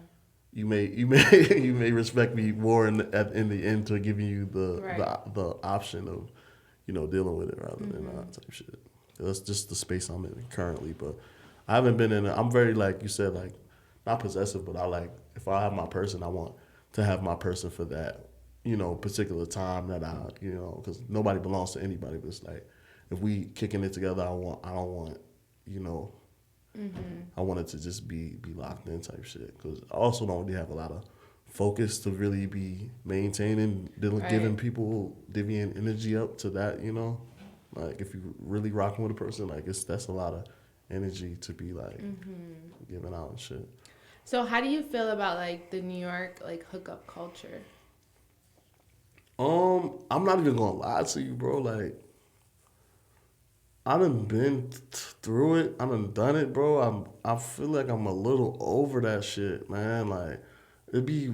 you may respect me more in the end to giving you Right. the option of, you know, dealing with it rather than type shit. That's just the space I'm in currently, but I haven't been in. I'm very, like you said, like, not possessive, but I like, if I have my person, I want to have my person for that, you know, particular time that I, you know, because nobody belongs to anybody. But it's like, if we kicking it together, I don't want, you know, I want it to just be locked in type shit. Because I also don't really have a lot of focus to really be maintaining, giving people divvying energy up to that, you know. Like, if you really rocking with a person, like, that's a lot of energy to be like giving out and shit. So how do you feel about like the New York like hookup culture? I'm not even gonna lie to you, bro. Like, I done been through it. I done it, bro. I feel like I'm a little over that shit, man. Like, it'd be.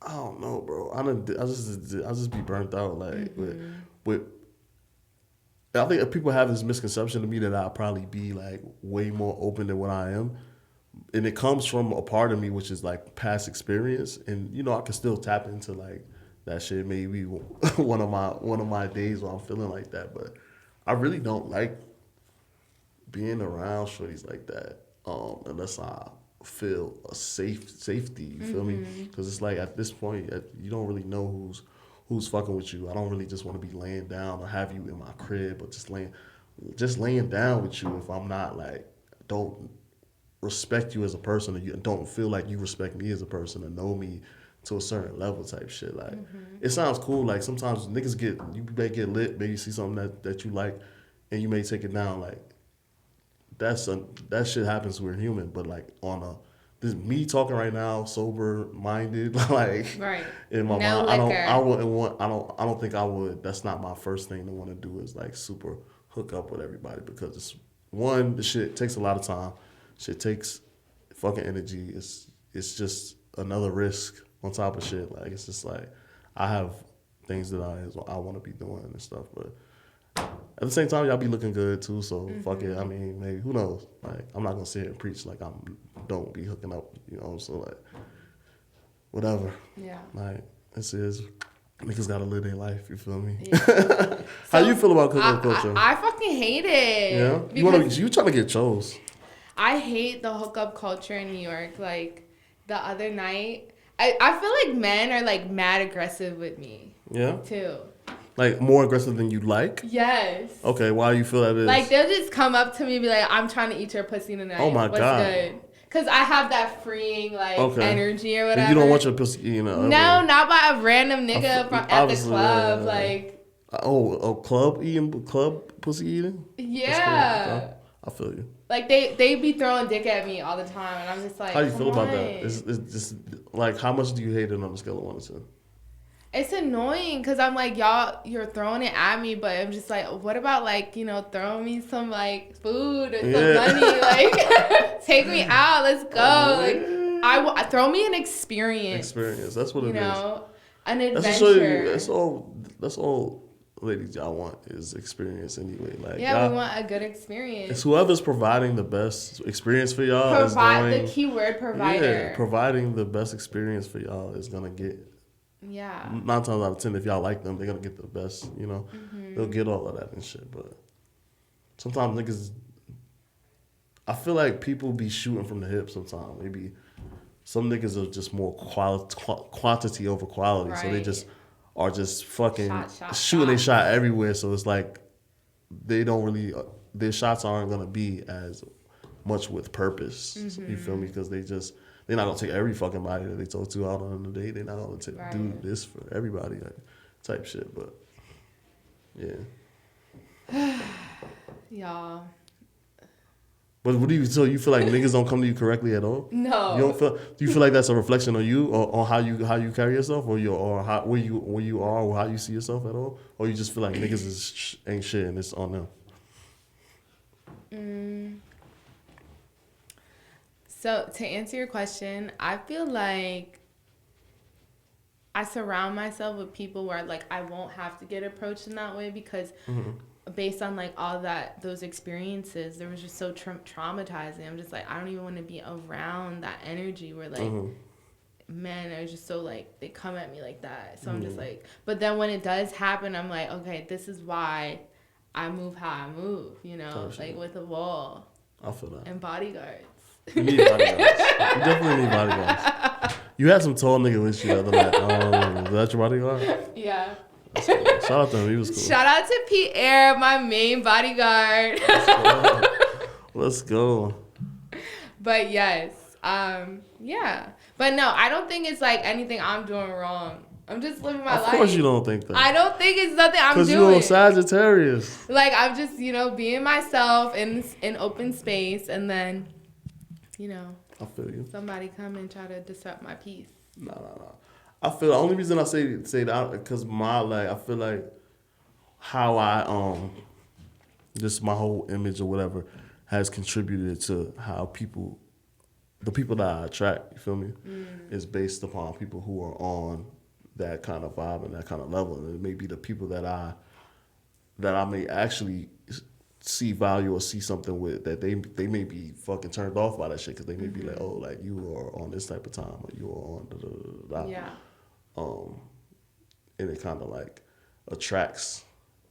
I don't know, bro. I just be burnt out, like with. I think if people have this misconception of me that I'll probably be like way more open than what I am, and it comes from a part of me which is like past experience, and you know, I can still tap into like that shit maybe one of my days where I'm feeling like that, but I really don't like being around shorties like that unless I feel a safety. You feel me? Because it's like at this point you don't really know who's fucking with you. I don't really just want to be laying down or have you in my crib, or just laying down with you if I'm not like, don't respect you as a person, or you don't feel like you respect me as a person and know me to a certain level type shit. Like, it sounds cool. Like, sometimes you may get lit, maybe see something that you like, and you may take it down. Like, that shit happens. We're human, but like this me talking right now, sober minded, like Right. in my No mind, liquor. I don't think I would. That's not my first thing to want to do, is like super hook up with everybody, because it's one, the shit takes a lot of time. Shit takes fucking energy. It's just another risk on top of shit. Like, it's just like, I have things that I want to be doing and stuff, but at the same time, y'all be looking good too, so fuck it. I mean, maybe, who knows? Like, I'm not gonna sit here and preach like don't be hooking up, you know. So like, whatever. Yeah. Like, this is, niggas gotta live their life. You feel me? Yeah. How you feel about hookup culture? I fucking hate it. Yeah, you trying to get chose? I hate the hookup culture in New York. Like, the other night, I feel like men are like mad aggressive with me. Yeah. Too. Like, more aggressive than you like? Yes. Okay, why you feel that is? Like, they'll just come up to me and be like, I'm trying to eat your pussy tonight. Oh my What's God. good? Because I have that freeing, like, energy or whatever. And you don't want your pussy, you know? No, not by a random nigga at the club. Yeah. Like. Club pussy eating? Yeah. I feel you. Like, they be throwing dick at me all the time, and I'm just like, how do you feel about that? It's just like, how much do you hate it on a scale of 1 to 10? It's annoying because I'm like, y'all, you're throwing it at me, but I'm just like, what about, like, you know, throwing me some, like, food or some money? Like, take me out. Let's go. Like, throw me an experience. That's what it is. You know, an adventure. That's all ladies y'all want, is experience anyway. Like, yeah, we want a good experience. It's whoever's providing the best experience for y'all. The keyword provider. Yeah, providing the best experience for y'all is going to get. Yeah. 9 times out of 10, if y'all like them, they're gonna get the best. You know, they'll get all of that and shit. But sometimes niggas, I feel like people be shooting from the hip. Sometimes maybe some niggas are just more quantity over quality, so they just are just fucking shooting their shot everywhere. So it's like they don't really, their shots aren't gonna be as much with purpose. You feel me? Because they're not gonna take every fucking body that they talk to out on the date. They're not gonna do this for everybody, like, type shit. But yeah, y'all, But what do you? So you feel like niggas don't come to you correctly at all? No. You don't feel? Do you feel like that's a reflection on you, or on how you carry yourself, or how where you are, or how you see yourself at all, or you just feel like niggas ain't shit and it's on them? So to answer your question, I feel like I surround myself with people where like I won't have to get approached in that way because based on like all those experiences, they were just so traumatizing. I'm just like, I don't even want to be around that energy where like men are just so like they come at me like that. So I'm just like, but then when it does happen, I'm like, okay, this is why I move how I move, you know, like with a wall. I feel that. And bodyguards. You need bodyguards. You definitely need bodyguards. You had some tall nigga with you the other night. Was that your bodyguard? Yeah. Shout out to him. He was cool. Shout out to Pierre, my main bodyguard. Let's go. But yes, yeah. But no, I don't think it's like anything I'm doing wrong. I'm just living my life. Of course you don't think that. I don't think it's nothing I'm doing. Because you're a Sagittarius. Like, I'm just, you know, being myself in open space, and then, you know, I feel you. somebody come and try to disrupt my peace. No. I feel the only reason I say that because I feel like how I just my whole image or whatever has contributed to how the people that I attract, you feel me, is based upon people who are on that kind of vibe and that kind of level, and it may be the people that I may actually see value or see something with that they may be fucking turned off by that shit because they may be like, oh, like you are on this type of time or you are on da. Yeah. And it kind of like attracts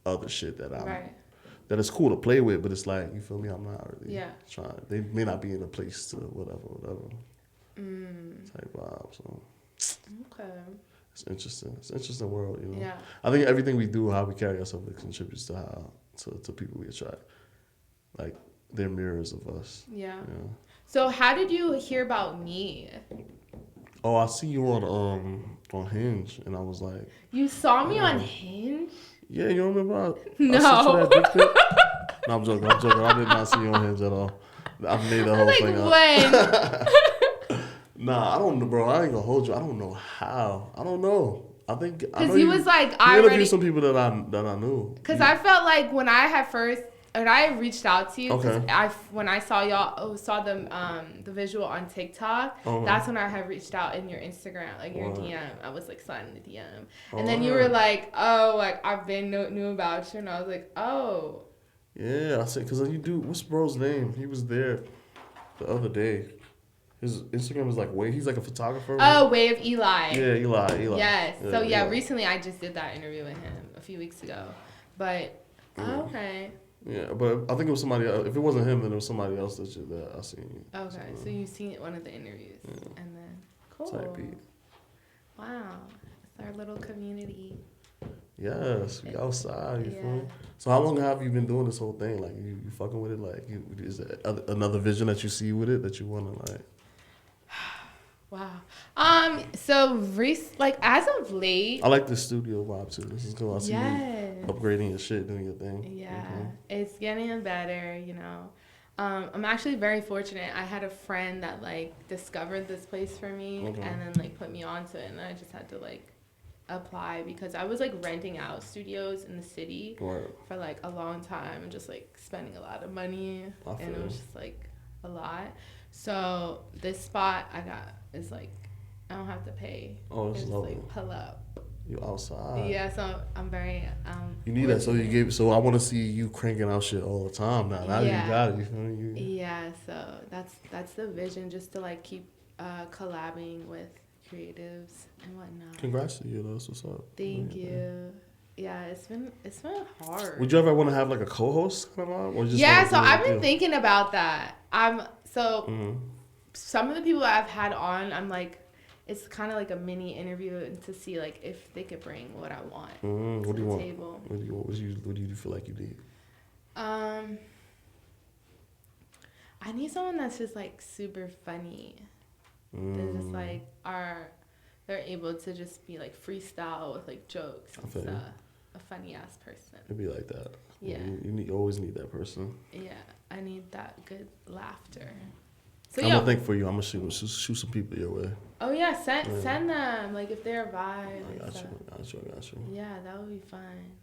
other shit that Right. that it's cool to play with, but it's like, you feel me, I'm not really Yeah. trying. They may not be in a place to whatever type vibe. So Okay. it's interesting. It's an interesting world, you know. Yeah. I think everything we do, how we carry ourselves, it contributes to how to people we attract. Like they're mirrors of us. Yeah. You know? So how did you hear about me? Oh, I see you on Hinge, and I was like, You saw me on Hinge? yeah, you don't remember? No. I sent you that dick pic? No, I'm joking. I did not see you on Hinge at all. I made the whole thing up. When? Nah, I don't know, bro. I ain't gonna hold you. I don't know how. I don't know. I know Because he was like, I interviewed some people that I knew. Because I felt like when I reached out to you, okay. when I saw the visual on TikTok, that's when I had reached out in your Instagram, like your DM. I was like sliding the DM, and then you were like, "Oh, like I've been knew about you," and I was like, "Oh." Yeah, I said, because you do. What's bro's name? He was there the other day. His Instagram is like he's like a photographer. Oh, Way of Eli. Yeah, Eli. Yes. Yeah, So Eli. recently I just did that interview with him a few weeks ago, but okay. Yeah, but I think it was somebody else. If it wasn't him, then it was somebody else that I seen. Okay, so you've seen one of the interviews, and then cool. Type beat. Wow, it's our little community. Yes, we outside. You feel me? So how long have you been doing this whole thing? Like you fucking with it? Like is there another vision that you see with it that you wanna like? Wow. So like as of late. I like the studio vibe too. This is cool. I see you Yes. upgrading your shit, doing your thing. Yeah, it's getting better. You know, I'm actually very fortunate. I had a friend that like discovered this place for me, and then like put me onto it, and I just had to like apply because I was like renting out studios in the city for like a long time and just like spending a lot of money, and it was just like a lot. So this spot I got is like I don't have to pay. Oh, that's lovely. Like pull up. You outside. Yeah, so I'm very you need that, so I want to see you cranking out shit all the time now. Now you got it. You feel me? Yeah, so that's the vision, just to like keep collabing with creatives and whatnot. Congrats to you. That's what's up. Thank you. Yeah, it's been hard. Would you ever want to have like a co-host kind of vibe, or just so I've been thinking about that. Some of the people I've had on, I'm like, it's kind of like a mini interview to see like if they could bring what I want what do you want? table. What do you feel like you need? I need someone that's just like super funny. They're just like they're able to just be like freestyle with like jokes and stuff. A funny ass person. It'd be like that. Yeah. You always need that person. Yeah. I need that good laughter. So I'm gonna think for you. I'm gonna shoot some people your way. Oh yeah, send them like if they're a vibe. I got you. Yeah, that would be fun.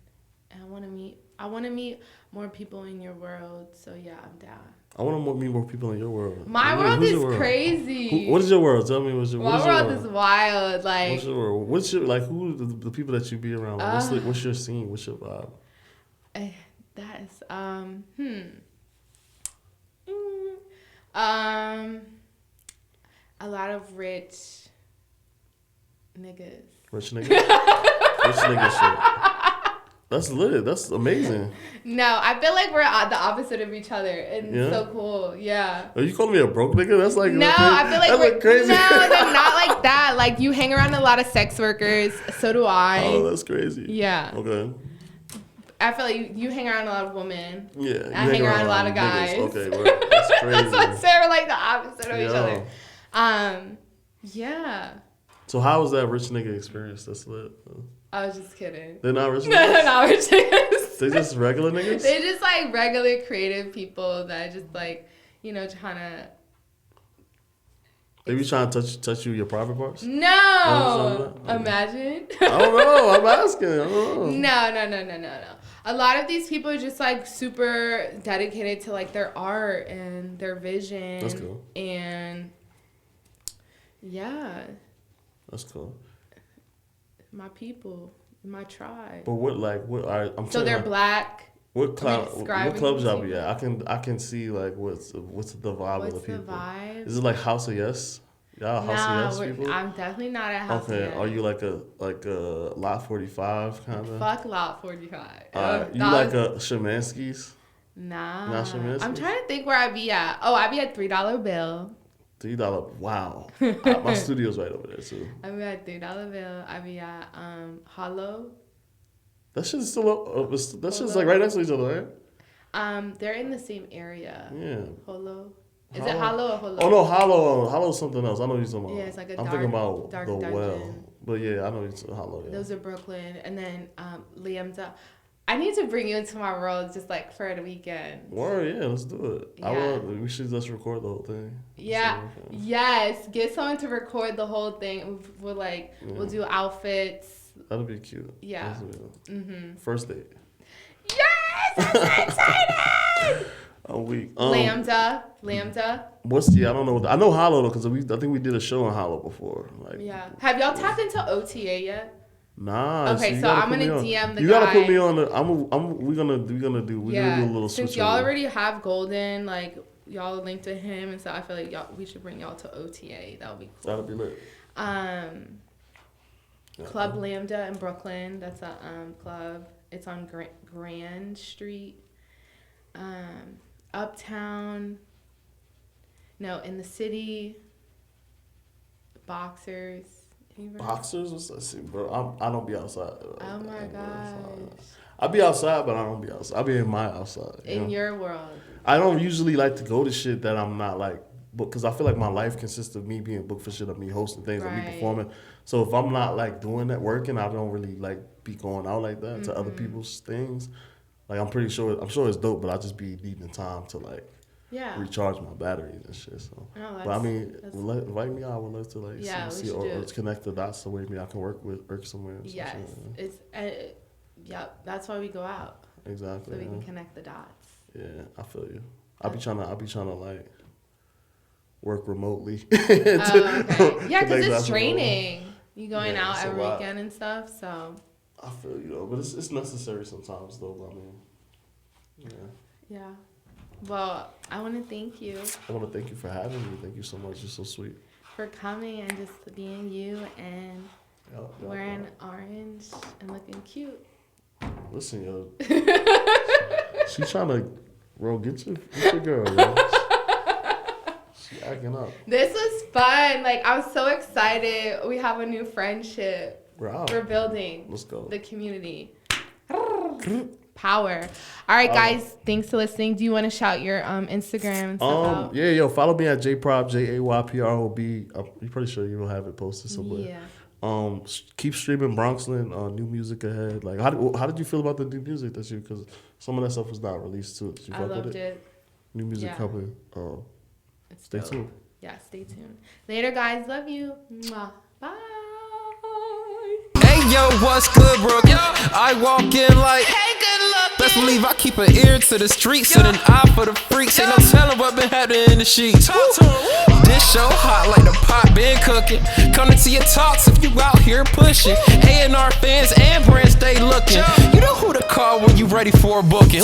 And I want to meet more people in your world. So yeah, I'm down. I want to meet more people in your world. My world is crazy. What is your world? Tell me what's your world. My world is wild. Like what's your world? What's your like? Who are the people that you be around? Like, what's your scene? What's your vibe? That is a lot of rich niggas. Rich niggas. Rich niggas shit. That's lit. That's amazing. No, I feel like we're the opposite of each other, and it's so cool. Yeah. Are you calling me a broke nigga? That's like no. I feel like we're crazy. No, not like that. Like you hang around a lot of sex workers. So do I. Oh, that's crazy. Yeah. Okay. I feel like you hang around a lot of women. Yeah. I hang around a lot of guys. Niggas. Okay, well, that's crazy. That's why we're like the opposite of each other. Yeah. So how was that rich nigga experience? That's lit. I was just kidding. They're not rich niggas? No, they're not rich niggas. They just regular niggas? They're just like regular creative people that just like, trying to. They be trying to touch you your private parts? No! Imagine. I don't know. I'm asking. I don't know. No. A lot of these people are just like super dedicated to like their art and their vision. That's cool. And yeah. That's cool. My people, my tribe. But I'm so they're black. What clubs y'all be at? I can see like what's the vibe of the people. What's the vibe? Is it like House of Yes? Y'all House of Yes people? I'm definitely not at House of Yes. Okay, are you like a Lot 45 kind of? Fuck Lot 45. You like a Shemansky's? Nah. Not Shemansky's? I'm trying to think where I be at. Oh, I be at $3 bill. $3, wow. My studio's right over there too. I be at $3 bill. I be at Hollow. That shit's still that shit's like right next to each other, right? They're in the same area. Yeah. Hollow. Is it Hollow or Hollow? Oh no, Hollow. Hollow's something else. I know you're talking about. Yeah, it's like I'm thinking about dark the dungeon. Well. But yeah, I know you're talking Hollow. Yeah. Those are Brooklyn, and then Liam's. I need to bring you into my world just like for the weekend. Word, yeah, let's do it. Yeah. We should just record the whole thing. Yeah. Yes. Get someone to record the whole thing. We'll do outfits. That'll be cute. Yeah. First date. Yes! I'm so excited! I'm weak. Lambda. I don't know. I know Hollow though, because I think we did a show on Hollow before. Like. Yeah. Have y'all tapped into OTA yet? Nah. Okay, so I'm gonna DM the guy. You gotta put me on the. We're gonna do a little switch. Since y'all already have Golden, like y'all linked to him, and so I feel like we should bring y'all to OTA. That would be cool. That'll be lit. Club Lambda in Brooklyn. That's a club. It's on Grand Street. Uptown. No, in the city. Boxers. Boxers? Let's see, bro. I don't be outside. Oh my gosh. I be outside, but I don't be outside. I be in my outside. In your world. I don't usually like to go to shit that I'm not like, because I feel like my life consists of me being booked for shit, of me hosting things, of me performing. So if I'm not like doing that working, I don't really like be going out like that to other people's things. Like I'm sure it's dope, but I just be needing time to like recharge my batteries and shit. So, but I mean, invite me. I would love to like see or connect the dots so maybe I can work somewhere. Yes, it's that's why we go out. Exactly. So we can connect the dots. Yeah, I feel you. I be trying to like work remotely. Okay. Yeah, because it's draining. You going out every weekend and stuff, so. I feel you though, but it's necessary sometimes though. But I mean, yeah. Well, I want to thank you. I want to thank you for having me. Thank you so much. You're so sweet. For coming and just being you and wearing orange and looking cute. Listen, yo. She trying to, bro, get your girl, yo. She acting up. This was fun. Like, I was so excited. We have a new friendship. We're building. Let's go. The community. Power. All right, guys. Thanks for listening. Do you want to shout your Instagram and stuff out? Yeah, yo, follow me at Jayprob, Jayprob. I'm pretty sure you don't have it posted somewhere. Yeah. Keep streaming Bronxland. New music ahead. Like, how did you feel about the new music because some of that stuff was not released too? Did you I loved it. new music Yeah. coming. It's Stay dope. tuned. Yeah, stay tuned. Later, guys. Love you. Mwah. Bye. Hey yo, what's good, bro? I walk in like, Hey, good looking. best believe I keep an ear to the streets and an eye for the freaks. Ain't no telling what been happening in the sheets. This show hot like the pot been cooking. Coming to your talks if you out here pushing. A&R fans and brands stay looking. You know who to call when you ready for a booking.